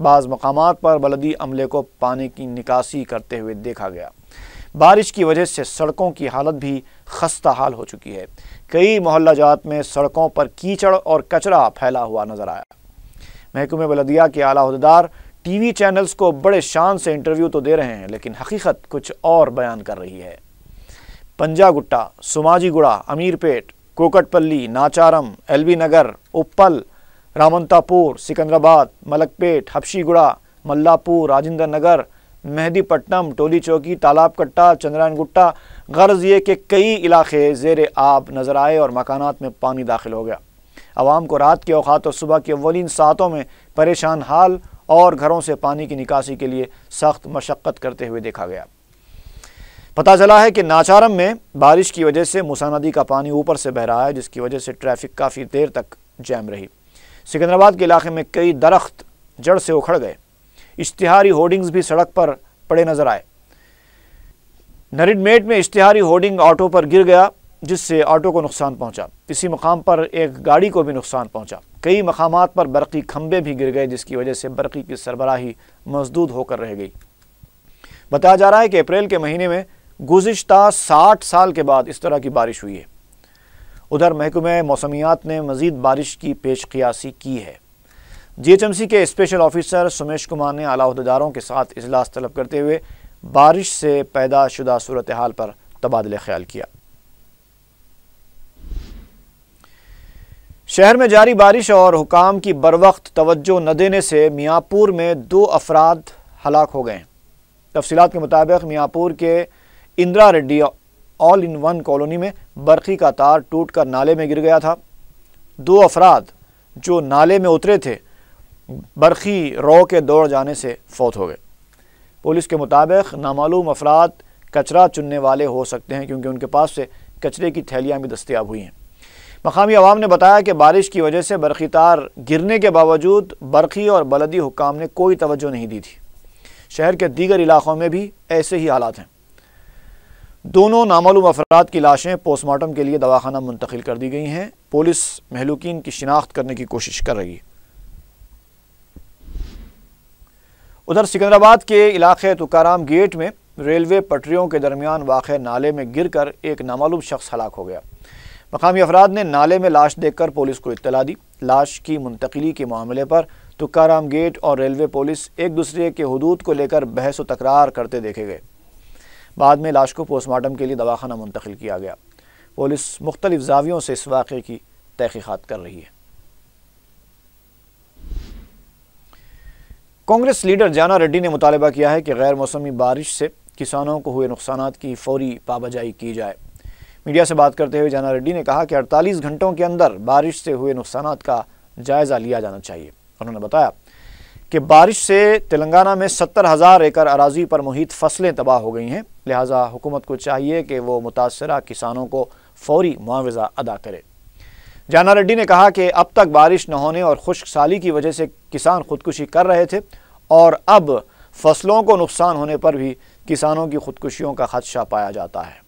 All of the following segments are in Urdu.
بعض مقامات پر بلدی عملے کو پانی کی نکاسی کرتے ہوئے دیکھا گیا۔ بارش کی وجہ سے سڑکوں کی حالت بھی خستہ حال ہو چکی ہے۔ کئی محلہ جات میں سڑکوں پر کیچڑ اور کچرا پھیلا ہوا نظر آیا۔ محکمہ بلدیہ کے اعلیٰ عہدیدار ٹی وی چینلز کو بڑے شان سے انٹرویو تو دے رہے ہیں، لیکن حقیقت کچھ اور بیان کر رہی ہے۔ پنجا گٹا، سماجی گڑا، امیر پیٹ، کوکٹ پلی، ناچارم، ایل بی نگر، اپل، رامنتا پور، سکندرآباد، ملک پیٹ، حبشی گڑا، ملا پور، راجندر نگر، مہدی پٹنم، ٹولی چوکی، تالاب کٹا، چندرائن گٹا، غرض یہ کہ کئی علاقے زیر آب نظر آئے اور مکانات میں پانی داخل ہو گیا۔ عوام کو رات کے اوقات اور صبح کی اولین ساعتوں میں پریشان حال اور گھروں سے پانی کی نکاسی کے لیے سخت مشقت کرتے ہوئے دیکھا گیا۔ پتہ چلا ہے کہ ناچارم میں بارش کی وجہ سے موسی ندی کا پانی اوپر سے بہہ رہا ہے، جس کی وجہ سے ٹریفک کافی دیر تک جام رہی۔ سکندرآباد کے علاقے میں کئی درخت جڑ سے اکھڑ گئے۔ اشتہاری ہورڈنگز بھی سڑک پر پڑے نظر آئے۔ نریڈ میٹ میں اشتہاری ہورڈنگ آٹو پر گر گیا، جس سے آٹو کو نقصان پہنچا۔ اسی مقام پر ایک گاڑی کو بھی نقصان پہنچا۔ کئی مقامات پر برقی کھمبے بھی گر گئے، جس کی وجہ سے برقی کی سربراہی مسدود ہو کر رہ گئی۔ بتایا جا رہا ہے کہ اپریل کے مہینے میں گزشتہ 60 سال کے بعد اس طرح کی بارش ہوئی ہے۔ ادھر محکمہ موسمیات نے مزید بارش کی پیش قیاسی کی ہے۔ جی ایچ ایم سی کے اسپیشل آفیسر سمیش کمار نے اعلیٰ عہدیداروں کے ساتھ اجلاس طلب کرتے ہوئے بارش سے پیدا شدہ صورتحال پر تبادلہ خیال کیا۔ شہر میں جاری بارش اور حکام کی بروقت توجہ نہ دینے سے میاں پور میں 2 افراد ہلاک ہو گئے ہیں۔ تفصیلات کے مطابق میاں پور کے Indira ready all in one colony میں برقی کا تار ٹوٹ کر نالے میں گر گیا تھا۔ 2 افراد جو نالے میں اترے تھے برقی رو کے دوڑ جانے سے فوت ہو گئے۔ پولیس کے مطابق نامعلوم افراد کچرا چننے والے ہو سکتے ہیں، کیونکہ ان کے پاس سے کچرے کی تھیلیاں بھی دستیاب ہوئی ہیں۔ مقامی عوام نے بتایا کہ بارش کی وجہ سے برقی تار گرنے کے باوجود برقی اور بلدی حکام نے کوئی توجہ نہیں دی تھی۔ شہر کے دیگر علاقوں میں بھی ایسے ہی حالات ہیں۔ دونوں نامعلوم افراد کی لاشیں پوسٹ مارٹم کے لیے دواخانہ منتقل کر دی گئی ہیں۔ پولیس مہلوکین کی شناخت کرنے کی کوشش کر رہی ہے۔ ادھر سکندرآباد کے علاقے تکارام گیٹ میں ریلوے پٹریوں کے درمیان واقع نالے میں گر کر ایک نامعلوم شخص ہلاک ہو گیا۔ مقامی افراد نے نالے میں لاش دیکھ کر پولیس کو اطلاع دی۔ لاش کی منتقلی کے معاملے پر تکارام گیٹ اور ریلوے پولیس ایک دوسرے کے حدود کو لے کر بحث و تکرار کرتے دیکھے گئے۔ بعد میں لاش کو پوسٹ مارٹم کے لیے دواخانہ منتقل کیا گیا۔ پولیس مختلف زاویوں سے اس واقعے کی تحقیقات کر رہی ہے۔ کانگریس لیڈر جانا ریڈی نے مطالبہ کیا ہے کہ غیر موسمی بارش سے کسانوں کو ہوئے نقصانات کی فوری پابجائی کی جائے۔ میڈیا سے بات کرتے ہوئے جانا ریڈی نے کہا کہ 48 گھنٹوں کے اندر بارش سے ہوئے نقصانات کا جائزہ لیا جانا چاہیے۔ انہوں نے بتایا کہ بارش سے تلنگانہ میں 70,000 ایکڑ اراضی پر محیط فصلیں تباہ ہو گئی ہیں، لہٰذا حکومت کو چاہیے کہ وہ متاثرہ کسانوں کو فوری معاوضہ ادا کرے۔ جانا ریڈی نے کہا کہ اب تک بارش نہ ہونے اور خشک سالی کی وجہ سے کسان خودکشی کر رہے تھے، اور اب فصلوں کو نقصان ہونے پر بھی کسانوں کی خودکشیوں کا خدشہ پایا جاتا ہے۔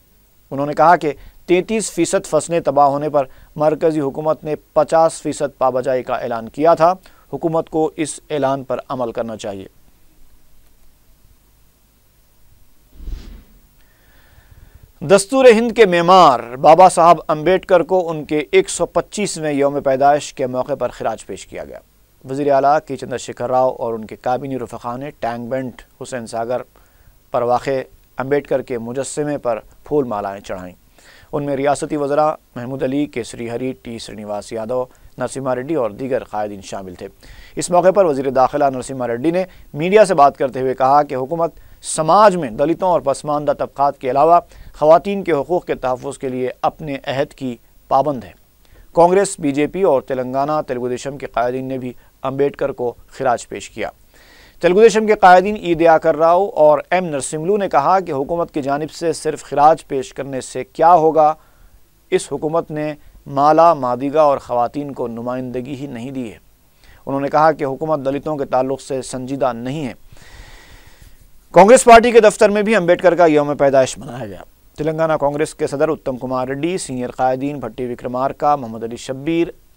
انہوں نے کہا کہ 33% فصلیں تباہ ہونے پر مرکزی حکومت نے 50% پابجائی کا اعلان کیا تھا۔ حکومت کو اس اعلان پر عمل کرنا چاہیے۔ دستور ہند کے معمار بابا صاحب امبیڈکر کو ان کے 125ویں یوم پیدائش کے موقع پر خراج پیش کیا گیا۔ وزیر اعلیٰ کے چندر شیکھر راؤ اور ان کے کابینی رفقا نے ٹینک بنڈ حسین ساگر پر واقع امبیڈکر کے مجسمے پر پھول مالائیں چڑھائیں۔ ان میں ریاستی وزراء محمود علی، کیسری ہری، ٹی سرینواس یادو، نرسمہا ریڈی اور دیگر قائدین شامل تھے۔ اس موقع پر وزیر داخلہ نرسمہا ریڈی نے میڈیا سے بات کرتے ہوئے کہا کہ حکومت سماج میں دلتوں اور پسماندہ طبقات کے علاوہ خواتین کے حقوق کے تحفظ کے لیے اپنے عہد کی پابند ہے۔ کانگریس، بی جے پی اور تلنگانہ تیلگو دیشم کے قائدین نے بھی امبیڈکر کو خراج پیش کیا۔ تیلگو دیشم کے قائدین ای دیاکر راؤ اور ایم نرسملو نے کہا کہ حکومت کی جانب سے صرف خراج پیش کرنے سے کیا ہوگا، اس حکومت نے مالا مادیگا اور خواتین کو نمائندگی ہی نہیں دی ہے۔ انہوں نے کہا کہ حکومت دلتوں کے تعلق سے سنجیدہ نہیں ہے۔ کانگریس پارٹی کے دفتر میں بھی امبیڈکر کا یوم پیدائش منایا گیا۔ تلنگانہ کانگریس کے صدر اتم کمار ریڈی، سینئر قائدین بھٹی وکرمارکا، محمد علی شبیر،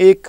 1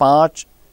5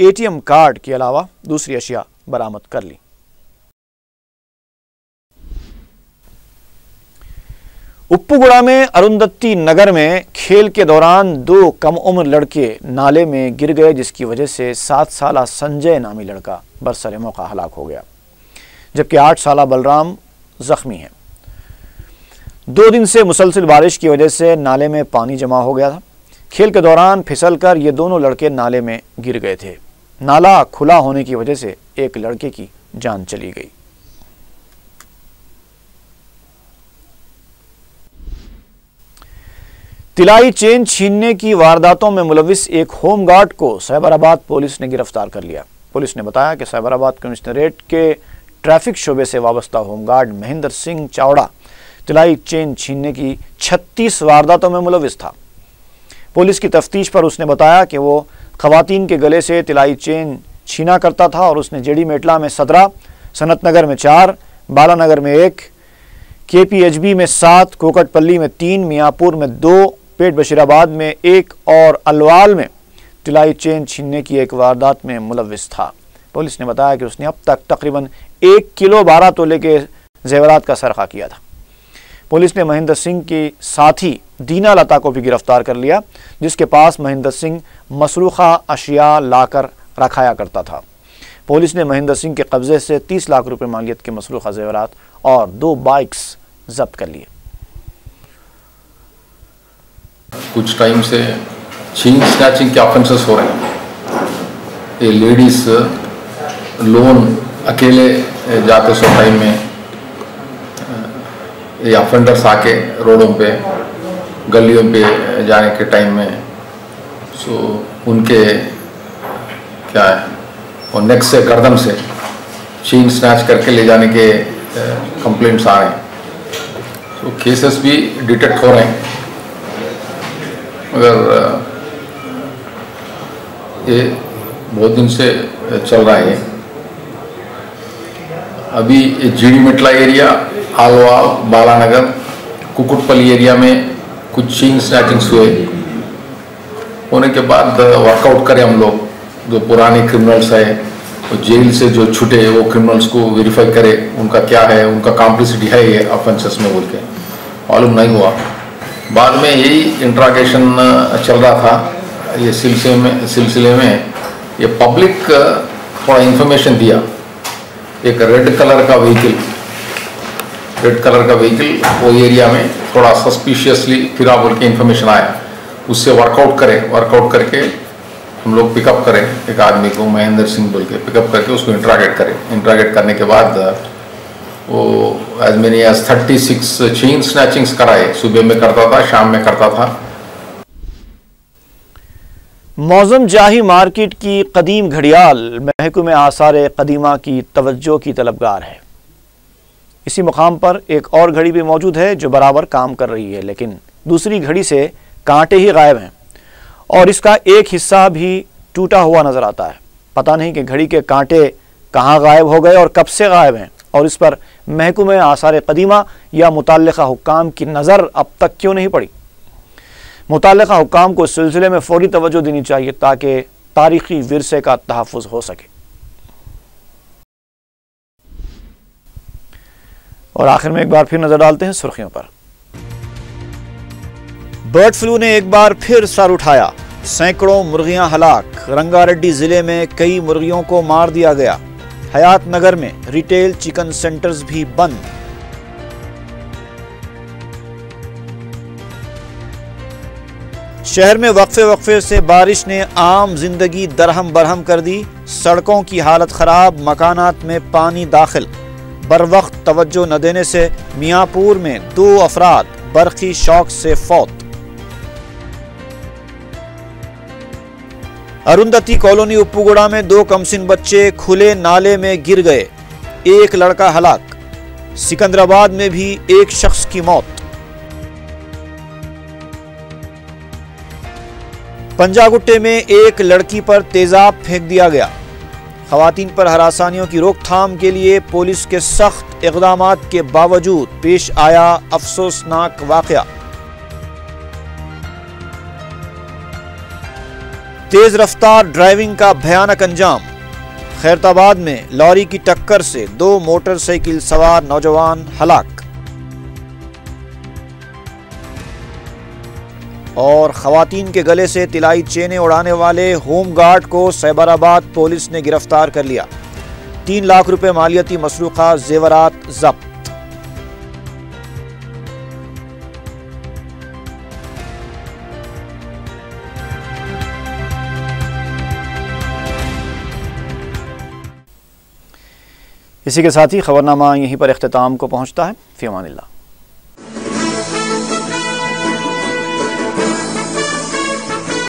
ATM کارڈ کے علاوہ دوسری اشیاء برآمد کر لی۔ اپوگڑا میں اروندتی نگر میں کھیل کے دوران 2 کم عمر لڑکے نالے میں گر گئے، جس کی وجہ سے 7 سالہ سنجے نامی لڑکا برسر موقع ہلاک ہو گیا، جبکہ 8 سالہ بلرام زخمی ہے۔ 2 دن سے مسلسل بارش کی وجہ سے نالے میں پانی جمع ہو گیا تھا۔ کھیل کے دوران پھسل کر یہ دونوں لڑکے نالے میں گر گئے تھے۔ نالا کھلا ہونے کی وجہ سے ایک لڑکے کی جان چلی گئی۔ طلائی چین چھیننے کی وارداتوں میں ملوث ایک ہوم گارڈ کو سائبرآباد پولیس نے گرفتار کر لیا۔ پولیس نے بتایا کہ سائبرآباد کمشنریٹ کے ٹریفک شعبے سے وابستہ ہوم گارڈ مہندر سنگھ چاوڑا طلائی چین چھیننے کی 36 وارداتوں میں ملوث تھا۔ پولیس کی تفتیش پر اس نے بتایا کہ وہ خواتین کے گلے سے طلائی چین چھینا کرتا تھا اور اس نے جیڈی میٹلا میں 17، سنت نگر میں 4، بالا نگر میں 1، KPHB میں 7، کوکٹ پلی میں 3، میاں پور میں 2، پیٹ بشیر آباد میں 1 اور الوال میں طلائی چین چھیننے کی ایک واردات میں ملوث تھا۔ پولیس نے بتایا کہ اس نے اب تک تقریباً 1 کلو 12 تولے کے زیورات کا سرقہ کیا تھا۔ پولیس نے مہندر سنگھ کی ساتھی دینا لتا کو بھی گرفتار کر لیا، جس کے پاس مہندر سنگھ مسروقہ اشیاء لا کر رکھایا کرتا تھا۔ پولیس نے مہندر سنگھ کے قبضے سے 30 لاکھ روپے مالیت کے مسروقہ زیورات اور 2 بائکس ضبط کر لیے۔ کچھ ٹائم سے چین سنیچنگ کے آفنسز ہو رہے ہیں۔ یہ لیڈیز لون اکیلے جاتے سو ٹائم میں یہ آفنڈرس آ کے روڈوں پہ گلیوں پہ جانے کے ٹائم میں ان کے کیا ہے وہ نیک سے گردن سے چین سنیچ کر کے لے جانے کے کمپلینٹس آ رہے ہیں۔ کیسز بھی ڈیٹیکٹ ہو رہے ہیں، مگر یہ بہت دن سے چل رہا ہے۔ ابھی جیڈی مٹلا ایریا، آلوال، بالا نگر، کوکٹ پلی ایریا میں کچھ چین سنیچنگس ہونے کے بعد ورک آؤٹ کرے ہم لوگ، جو پرانے کرمنلس ہے جیل سے جو چھٹے وہ کرمنلس کو ویریفائی کرے ان کا کیا ہے، ان کا کمپلیسٹی ہے یہ آفنسز میں بول کے معلوم نہیں ہوا۔ بعد میں یہی انٹراگیشن چل رہا تھا، یہ سلسلے میں یہ پبلک تھوڑا انفارمیشن دیا، ایک ریڈ کلر کا وہیکل وہ ایریا میں تھوڑا سسپیشیسلی پھرا بول کے انفارمیشن آیا، اس سے ورک آؤٹ کر کے ہم لوگ پک اپ کریں ایک آدمی کو مہندر سنگھ بول کے پک اپ کر کے اس کو انٹراگیٹ کرنے کے بعد وہ ایز مینی ایز 36 چین سنیچنگس کرائے، صبح میں کرتا تھا، شام میں کرتا تھا۔ موزم جاہی مارکیٹ کی قدیم گھڑیال محکمہ آثار قدیمہ کی توجہ کی طلبگار ہے۔ اسی مقام پر ایک اور گھڑی بھی موجود ہے جو برابر کام کر رہی ہے، لیکن دوسری گھڑی سے کانٹے ہی غائب ہیں اور اس کا ایک حصہ بھی ٹوٹا ہوا نظر آتا ہے۔ پتہ نہیں کہ گھڑی کے کانٹے کہاں غائب ہو گئے اور کب سے غائب ہیں، اور اس پر محکمہ آثار قدیمہ یا متعلقہ حکام کی نظر اب تک کیوں نہیں پڑی؟ متعلقہ حکام کو اس سلسلے میں فوری توجہ دینی چاہیے تاکہ تاریخی ورثے کا تحفظ ہو سکے۔ اور آخر میں ایک بار پھر نظر ڈالتے ہیں سرخیوں پر۔ برڈ فلو نے ایک بار پھر سر اٹھایا، سینکڑوں مرغیاں ہلاک، رنگا ریڈی ضلع میں کئی مرغیوں کو مار دیا گیا، حیات نگر میں ریٹیل چکن سینٹرز بھی بند۔ شہر میں وقفے سے بارش نے عام زندگی درہم برہم کر دی، سڑکوں کی حالت خراب، مکانات میں پانی داخل۔ بروقت توجہ نہ دینے سے میاں پور میں 2 افراد برقی شاک سے فوت۔ اروندتی کالونی اپوگڑا میں 2 کمسن بچے کھلے نالے میں گر گئے، 1 لڑکا ہلاک۔ سکندرآباد میں بھی 1 شخص کی موت۔ پنجاگٹے میں 1 لڑکی پر تیزاب پھینک دیا گیا۔ خواتین پر ہراسانیوں کی روک تھام کے لیے پولیس کے سخت اقدامات کے باوجود پیش آیا افسوسناک واقعہ۔ تیز رفتار ڈرائیونگ کا بھیانک انجام، خیرتآباد میں لاری کی ٹکر سے 2 موٹر سائیکل سوار نوجوان ہلاک۔ اور خواتین کے گلے سے طلائی چینیں اڑانے والے ہوم گارڈ کو سیبر آباد پولیس نے گرفتار کر لیا، 3 لاکھ روپے مالیاتی مسروقہ زیورات ضبط۔ اسی کے ساتھ ہی خبرنامہ یہیں پر اختتام کو پہنچتا ہے۔ فی امان اللہ۔